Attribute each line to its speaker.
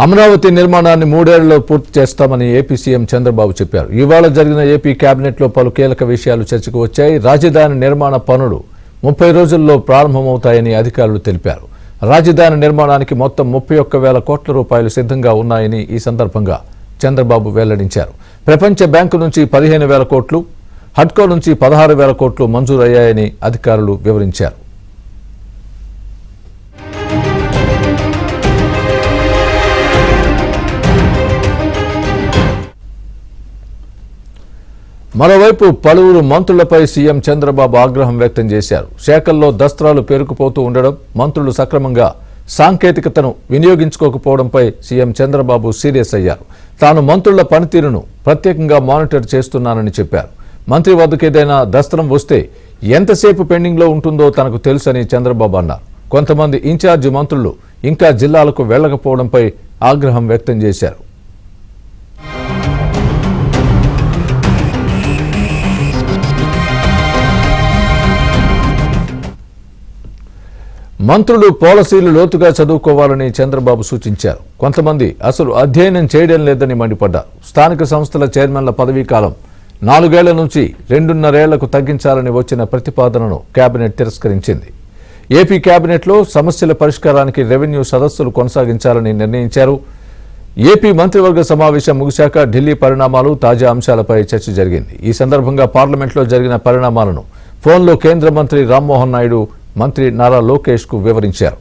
Speaker 1: అమరావతి నిర్మాణాన్ని 3 ఏళ్లలో పూర్తి చేస్తామని ఏపీ సీఎం చంద్రబాబు చెప్పారు. ఇవాళ జరిగిన ఏపీ కేబినెట్లో పలు కీలక విషయాలు చర్చకు వచ్చాయి. రాజధాని నిర్మాణ పనులు 30 రోజుల్లో ప్రారంభమవుతాయని అధికారులు తెలిపారు. రాజధాని నిర్మాణానికి మొత్తం 31,000 కోట్ల రూపాయలు సిద్ధంగా ఉన్నాయని ఈ సందర్భంగా చంద్రబాబు వెల్లడించారు. ప్రపంచ బ్యాంకు నుంచి 15,000 కోట్లు, హడ్కో నుంచి 16,000 కోట్లు మంజూరయ్యాయని అధికారులు వివరించారు. మరోవైపు పలువురు మంత్రులపై సీఎం చంద్రబాబు ఆగ్రహం వ్యక్తం చేశారు. శాఖల్లో దస్త్రాలు పేరుకుపోతూ ఉండడం, మంత్రులు సక్రమంగా సాంకేతికతను వినియోగించుకోకపోవడంపై సీఎం చంద్రబాబు సీరియస్ అయ్యారు. తాను మంత్రుల పనితీరును ప్రత్యేకంగా మానిటర్ చేస్తున్నానని చెప్పారు. మంత్రి వద్దకు ఏదైనా దస్త్రం వస్తే ఎంతసేపు పెండింగ్లో ఉంటుందో తనకు తెలుసని చంద్రబాబు అన్నారు. కొంతమంది ఇన్ఛార్జి మంత్రులు ఇంకా జిల్లాలకు వెళ్లకపోవడంపై ఆగ్రహం వ్యక్తం చేశారు. మంత్రులు పాలసీలు లోతుగా చదువుకోవాలని చంద్రబాబు సూచించారు. కొంతమంది అసలు అధ్యయనం చేయడం లేదని మండిపడ్డారు. స్థానిక సంస్థల చైర్మన్ల పదవీ కాలం 4 ఏళ్ల నుంచి 2.5 ఏళ్లకు తగ్గించాలని వచ్చిన ప్రతిపాదనను కేబినెట్ తిరస్కరించింది. ఏపీ కేబినెట్లో సమస్యల పరిష్కారానికి రెవెన్యూ సదస్సులు కొనసాగించాలని నిర్ణయించారు. ఏపీ మంత్రివర్గ సమావేశం ముగిశాక ఢిల్లీ పరిణామాలు, తాజా అంశాలపై చర్చ జరిగింది. ఈ సందర్భంగా పార్లమెంట్లో జరిగిన పరిణామాలను ఫోన్లో కేంద్ర మంత్రి రామ్మోహన్ నాయుడు మంత్రి నారా లోకేష్ కు వివరించారు.